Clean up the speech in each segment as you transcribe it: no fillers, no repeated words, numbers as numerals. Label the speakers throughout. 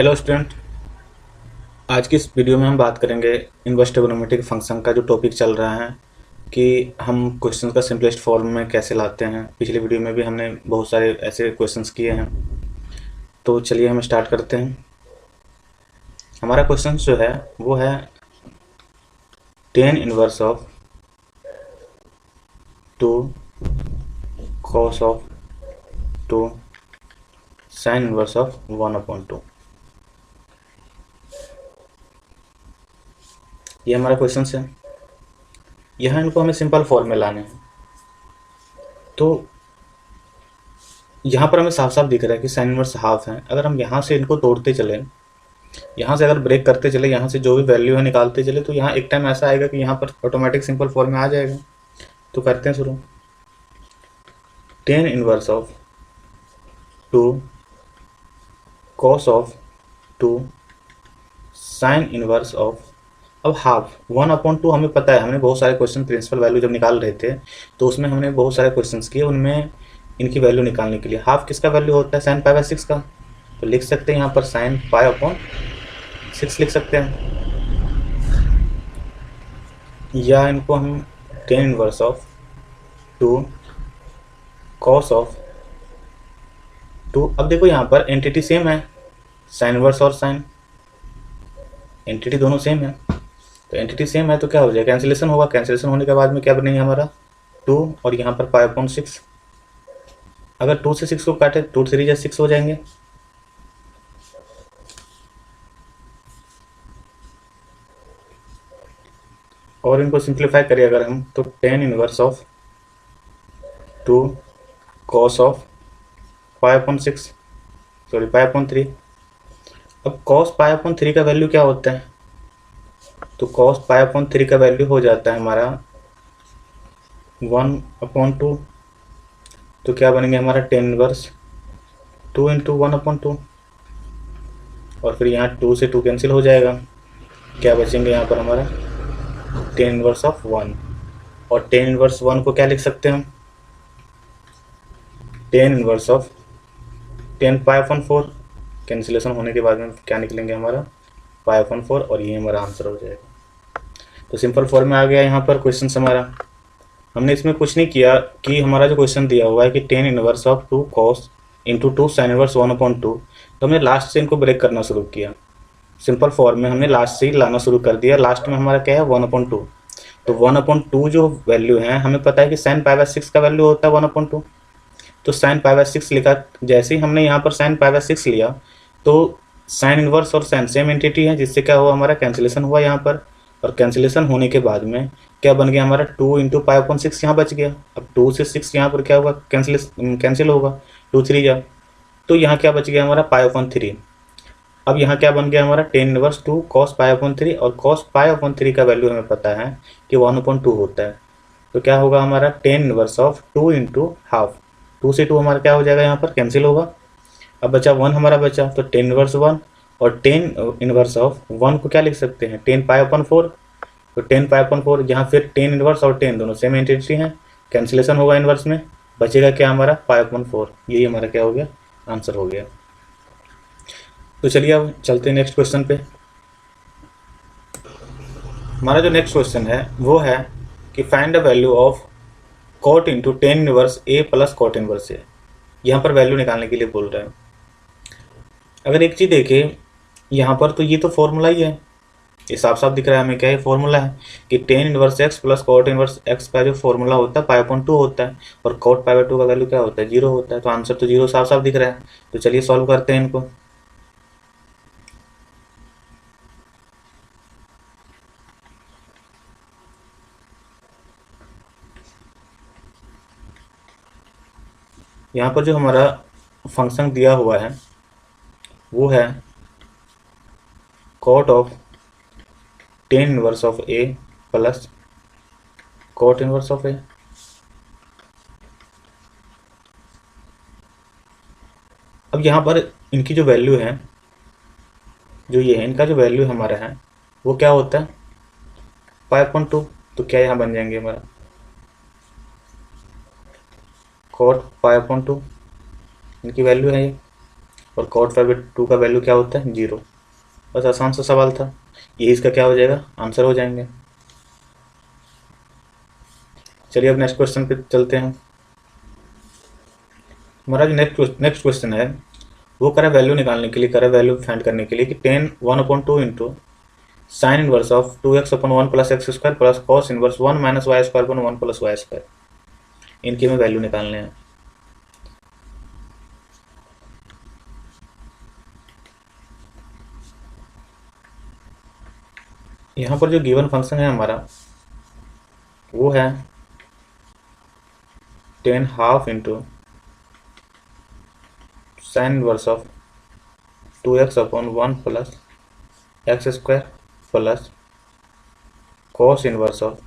Speaker 1: Hello student. आज की इस वीडियो में हम बात करेंगे इनवर्स ट्रिग्नोमेट्रिक फंक्शन का जो टॉपिक चल रहा है कि हम क्वेश्चन का सिंपलेस्ट फॉर्म में कैसे लाते हैं। पिछले वीडियो में भी हमने बहुत सारे ऐसे क्वेश्चंस किए हैं, तो चलिए हम स्टार्ट करते हैं। हमारा क्वेश्चन जो है वो है ten inverse of 2 cos of 2 sign inverse of 1/2। ये हमारा क्वेश्चन है। यहाँ इनको हमें सिंपल फॉर्म में लाने हैं। तो यहाँ पर हमें साफ साफ दिख रहा है कि साइन इनवर्स हाफ है। अगर हम यहाँ से इनको तोड़ते चले, यहाँ से अगर ब्रेक करते चले, यहाँ से जो भी वैल्यू है निकालते चले, तो यहाँ एक टाइम ऐसा आएगा कि यहाँ पर ऑटोमेटिक सिंपल फॉर्म में आ जाएगा। तो करते हैं शुरू। Ten inverse of 2 cos of 2 sign inverse of, अब हाफ 1/2 हमें पता है। हमने बहुत सारे क्वेश्चन प्रिंसिपल वैल्यू जब निकाल रहे थे तो उसमें हमने बहुत सारे क्वेश्चंस किए, उनमें इनकी वैल्यू निकालने के लिए हाफ किसका वैल्यू होता है, साइन पाई/6 का। तो लिख सकते हैं यहाँ पर साइन पाई/6 लिख सकते हैं, या इनको हम ten inverse of 2 cos of 2। अब देखो यहाँ पर एंटिटी सेम है, साइन इनवर्स और साइन एंटिटी दोनों सेम है। तो एंटिटी सेम है तो क्या हो जाएगा, कैंसिलेशन होगा। कैंसिलेशन होने के बाद में क्या बनेगा हमारा 2 और यहाँ पर पाई/6। अगर 2 से 6 को काटे 2 3 या 6 हो जाएंगे। और इनको सिंप्लीफाई करिए अगर हम, तो tan inverse of 2 cos of पाई/6, सॉरी पाई/3। अब कॉस पाई/3 का वैल्यू क्या होता है, तो कॉस पाई/3 का वैल्यू हो जाता है हमारा 1/2। तो क्या बनेंगे हमारा टेन इनवर्स 2 इंटू 1/2, और फिर यहाँ 2 से 2 कैंसिल हो जाएगा। क्या बचेंगे यहाँ पर हमारा टेन इनवर्स ऑफ 1। और टेन इनवर्स 1 को क्या लिख सकते हैं हम, टेन इनवर्स ऑफ 10 पाई/4। कैंसिलेशन होने के बाद में क्या निकलेंगे हमारा पाई/4, और ये हमारा आंसर हो जाएगा। तो सिंपल फॉर्म में आ गया यहाँ पर क्वेश्चन हमारा। हमने इसमें कुछ नहीं किया कि हमारा जो क्वेश्चन दिया हुआ है कि tan inverse of 2 cos into 2 sine inverse 1/2, तो हमने लास्ट से इनको ब्रेक करना शुरू किया। सिंपल फॉर्म में हमने लास्ट से ही लाना शुरू कर दिया। लास्ट में हमारा क्या है 1/2। तो 1/2 जो वैल्यू है हमें पता है कि साइन पाई/6 का वैल्यू होता है 1/2। तो साइन पाई/6 लिखा, जैसे ही हमने यहाँ पर साइन पाई/6 लिया तो साइन इनवर्स और साइन सेम एंटिटी है, जिससे क्या हुआ हमारा कैंसिलेशन हुआ यहाँ पर। और कैंसिलेशन होने के बाद में क्या बन गया हमारा 2 इंटू पाई/6 यहाँ बच गया। अब 2 से 6 यहाँ पर क्या होगा, कैंसिल होगा, 2 3 जा, तो यहाँ क्या बच गया हमारा पाई/3। अब यहाँ क्या बन गया हमारा टेन इनवर्स 2 कॉस पाई/3, और कॉस पाई/3 का वैल्यू हमें पता है कि 1/2 होता है। तो क्या होगा हमारा ten inverse of 2 into half. 2 से 2 हमारा क्या हो जाएगा यहाँ पर कैंसिल होगा। अब बचा 1 हमारा बचा, तो टेन इनवर्स 1, और टेन इनवर्स ऑफ 1 को क्या लिख सकते हैं 10 पाई/4। तो 10 पाई/4, यहाँ फिर टेन इनवर्स और 10 दोनों सेम एंटिटी हैं, कैंसिलेशन होगा इनवर्स में, बचेगा क्या हमारा पाई/4। यही हमारा क्या हो गया, आंसर हो गया। तो चलिए अब चलते हैं नेक्स्ट क्वेश्चन पे। हमारा जो नेक्स्ट क्वेश्चन है वो है कि find the value of cot into tan inverse a plus cot inverse a. यहाँ पर वैल्यू निकालने के लिए बोल रहे हैं। अगर एक चीज़ देखें यहाँ पर, तो ये तो फॉर्मूला ही है, ये साफ साफ दिख रहा है हमें क्या है, फॉर्मूला है कि tan inverse x plus cot inverse x का जो फॉर्मूला होता है पाई/2 होता है, और कॉट पाई/2 का वैल्यू क्या होता है 0 होता है। तो आंसर तो 0 साफ साफ दिख रहा है। तो चलिए सॉल्व करते हैं इनको। यहाँ पर जो हमारा फंक्शन दिया हुआ है वो है cot of tan inverse of a plus cot inverse of a. अब यहाँ पर इनकी जो वैल्यू है, जो ये है इनका जो वैल्यू हमारा है वो क्या होता है पाई/2। तो क्या यहाँ बन जाएंगे हमारा कॉट पाई/2, इनकी वैल्यू है ये। और cot 5/2 का वैल्यू क्या होता है 0। बस आसान सा सवाल था, ये इसका क्या हो जाएगा आंसर हो जाएंगे। चलिए अब नेक्स्ट क्वेश्चन पे चलते हैं। हमारा जो नेक्स्ट क्वेश्चन है वो करा वैल्यू निकालने के लिए, करा वैल्यू फाइंड करने के लिए कि 10 1/2 into sine inverse of 2x/1 plus x square plus cos inverse 1 minus y square upon 1 plus y square, इनकी हमें वैल्यू निकालने हैं। यहाँ पर जो गिवन फंक्शन है हमारा वो है 10 half into sine inverse of 2x/1 plus x square plus cos inverse of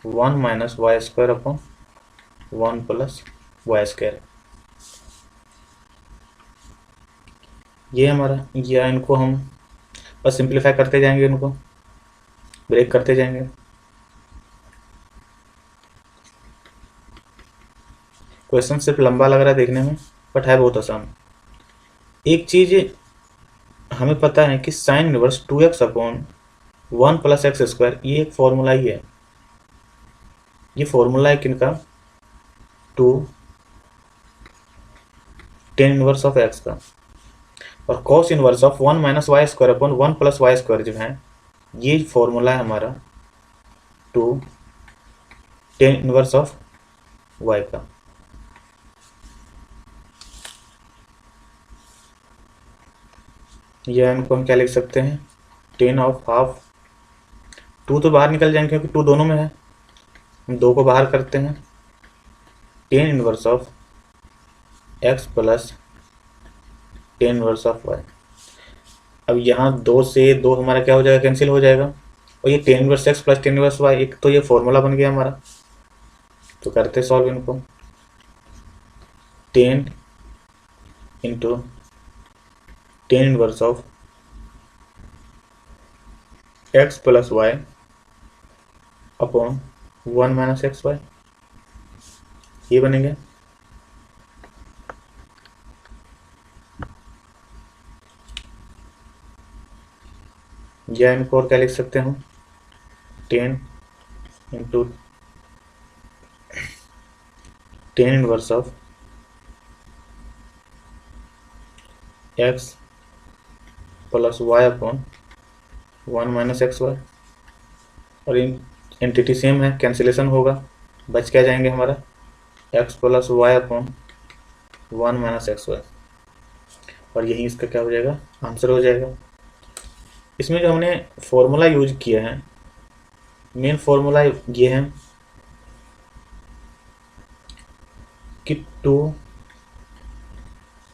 Speaker 1: 1 minus y square upon 1 plus y square. ये हमारा, या इनको हम बस सिंप्लीफाई करते जाएंगे, इनको ब्रेक करते जाएंगे। क्वेश्चन सिर्फ लंबा लग रहा है देखने में, बट है बहुत आसान। एक चीज हमें पता है कि sine inverse 2x/1 plus x square, ये एक फॉर्मूला ही है। ये फॉर्मूला है किनका, 10 इनवर्स ऑफ एक्स का। और cos inverse of 1 minus y square upon 1 plus y square जो है, ये फॉर्मूला है हमारा 10 इनवर्स ऑफ वाई का। या इनको हम क्या लिख सकते हैं 10 ऑफ हाफ, 2 तो बाहर निकल जाएंगे क्योंकि 2 दोनों में है, हम 2 को बाहर करते हैं। 10 inverse of x plus 10 inverse of y. अब यहाँ 2 से 2 हमारा क्या हो जाएगा, कैंसिल हो जाएगा। और ये 10 inverse x plus 10 inverse y, एक तो ये फॉर्मूला बन गया हमारा। तो करते सॉल्व इनको, 10 into 10 inverse of x plus y upon 1 minus x y, ये बनेंगे। या इनको और क्या लिख सकते हैं हम 10 into 10 inverse of x plus y upon 1 minus x y. और इन एंटिटी सेम है, कैंसिलेशन होगा, बच क्या जाएंगे हमारा x plus y upon 1 minus x y. और यही इसका क्या हो जाएगा आंसर हो जाएगा। इसमें जो हमने फॉर्मूला यूज किया है, मेन फॉर्मूला ये है कि 10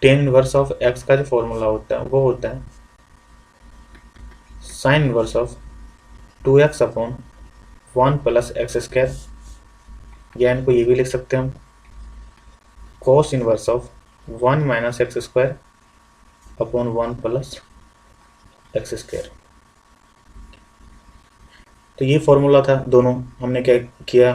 Speaker 1: इनवर्स ऑफ एक्स का जो फॉर्मूला होता है वो होता है sign inverse of 2x upon 1 plus x square. या इनको ये भी लिख सकते हैं हम cos inverse of 1 minus x square upon 1 plus x square. तो ये फॉर्मूला था दोनों, हमने क्या किया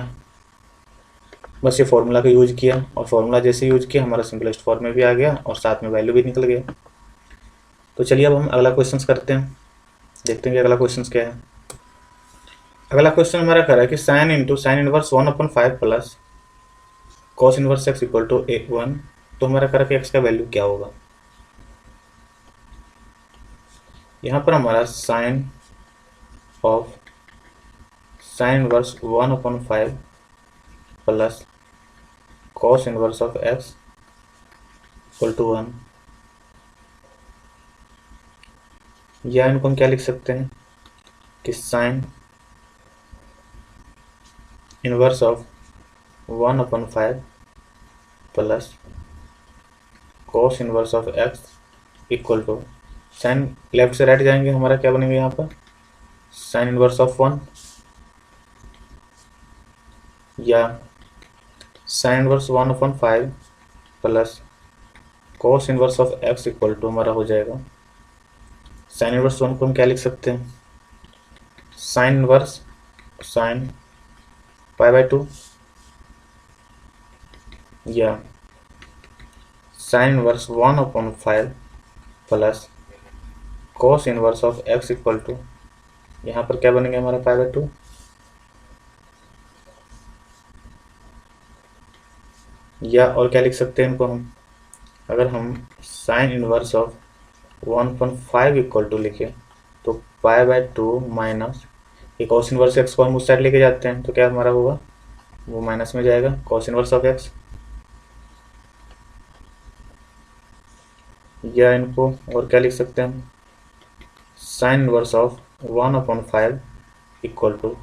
Speaker 1: बस ये फॉर्मूला का यूज किया, और फॉर्मूला जैसे यूज किया हमारा सिंपलेस्ट फॉर्म में भी आ गया और साथ में वैल्यू भी निकल गया। तो चलिए अब हम अगला क्वेश्चन करते हैं, देखते हैं कि अगला क्वेश्चन क्या है। अगला क्वेश्चन हमारा कह रहा है कि sine into sine inverse 1/5 plus cos inverse x equal to 1। तो हमारा कह रहा है कि एक्स का वैल्यू क्या होगा। यहाँ पर हमारा sine of sine inverse 1/5 plus cos inverse of x equal to 1। या इनको हम क्या लिख सकते हैं कि sine inverse of 1/5 plus cos inverse of x equal to, sine left से राइट जाएंगे हमारा क्या बनेगा यहाँ पर साइन इनवर्स ऑफ 1, या sine inverse 1/5 plus cos inverse of x equal to हमारा हो जाएगा साइन इनवर्स 1 को हम क्या लिख सकते हैं साइन इनवर्स साइन π/2, या sine inverse 1/5 plus cos inverse of x equal to, यहाँ पर क्या बनेगा हमारा π/2, या और क्या लिख सकते हैं इनको हम, अगर हम sine inverse of 1/5 equal to लिखे तो π/2 माइनस ये कॉस इनवर्स एक्स को हम उस साइड लेके जाते हैं तो क्या हमारा होगा, वो माइनस में जाएगा कॉस इनवर्स ऑफ एक्स, या इनको और क्या लिख सकते हैं हम, sine inverse of 1/5 equal to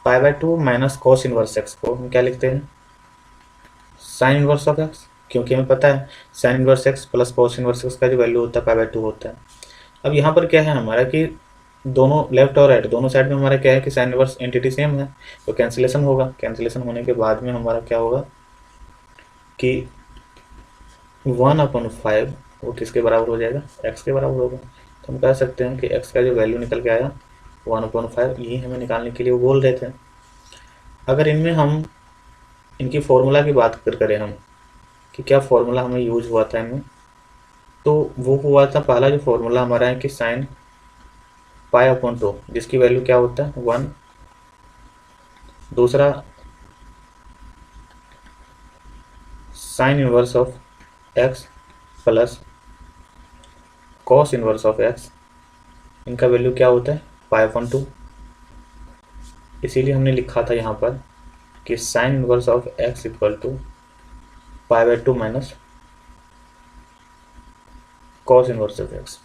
Speaker 1: π/2 minus cos inverse x को हम क्या लिखते हैं, साइन इनवर्स ऑफ एक्स, क्योंकि हमें पता है sine inverse x plus cos inverse x का जो वैल्यू होता है π/2 होता है। अब यहाँ पर क्या है हमारा कि दोनों लेफ्ट और राइट दोनों साइड में हमारा क्या है कि साइन इनवर्स एंटिटी सेम है, तो कैंसिलेशन होगा, कैंसिलेशन होने के बाद में हमारा क्या होगा कि 1/5 वो किसके बराबर हो जाएगा, एक्स के बराबर होगा। तो हम कह सकते हैं कि एक्स का जो वैल्यू निकल के आया 1/5, यही हमें निकालने के लिए वो बोल रहे थे। अगर इनमें हम इनकी फॉर्मूला की बात करें हम कि क्या फॉर्मूला हमें यूज हुआ था इनमें, तो वो हुआ था पहला जो फॉर्मूला हमारा है कि साइन π/2 जिसकी वैल्यू क्या होता है 1, दूसरा sign inverse of x plus cos inverse of x, इनका वैल्यू क्या होता है π/2, इसीलिए हमने लिखा था यहाँ पर कि sine inverse of x equal to π/2 minus cos inverse of x.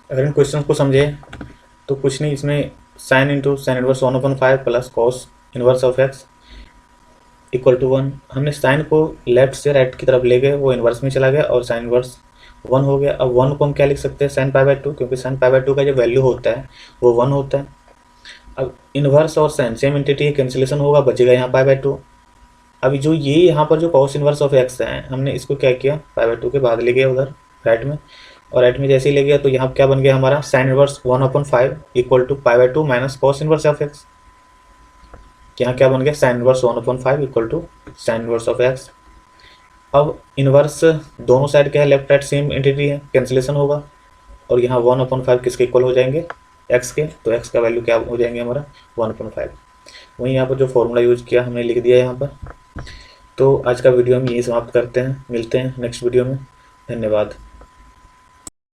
Speaker 1: अगर इन क्वेश्चन को समझे तो कुछ नहीं, इसमें sine into sine inverse 1/5 plus cos inverse of x equal to 1, हमने साइन को लेफ्ट से राइट की तरफ ले गए, वो इनवर्स में चला गया और साइन इनवर्स 1 हो गया। अब 1 को हम क्या लिख सकते हैं साइन π/2, क्योंकि साइन π/2 का जो वैल्यू होता है वो 1 होता है। अब इनवर्स और साइन सेम एंटिटी है, कैंसिलेशन होगा, बचेगा यहाँ π/2। अभी जो ये यहाँ पर जो कॉस इनवर्स ऑफ एक्स है हमने इसको क्या किया π/2 के बाद ले गया उधर राइट में, और राइट में जैसे ही ले गया तो यहाँ क्या बन गया हमारा sine inverse 1/5 equal to π/2 minus cos inverse of x, यहाँ क्या बन गया sine inverse 1/5 equal to sine inverse of x. अब इनवर्स दोनों साइड क्या है लेफ्ट राइट सेम एंटिटी है, कैंसिलेशन होगा और यहाँ 1/5 किसके इक्वल हो जाएंगे एक्स के, तो एक्स का वैल्यू क्या हो जाएंगे हमारा 1/5। वहीं यहाँ पर जो फॉर्मूला यूज किया हमने लिख दिया यहाँ पर। तो आज का वीडियो हम यही समाप्त करते हैं, मिलते हैं नेक्स्ट वीडियो में, धन्यवाद।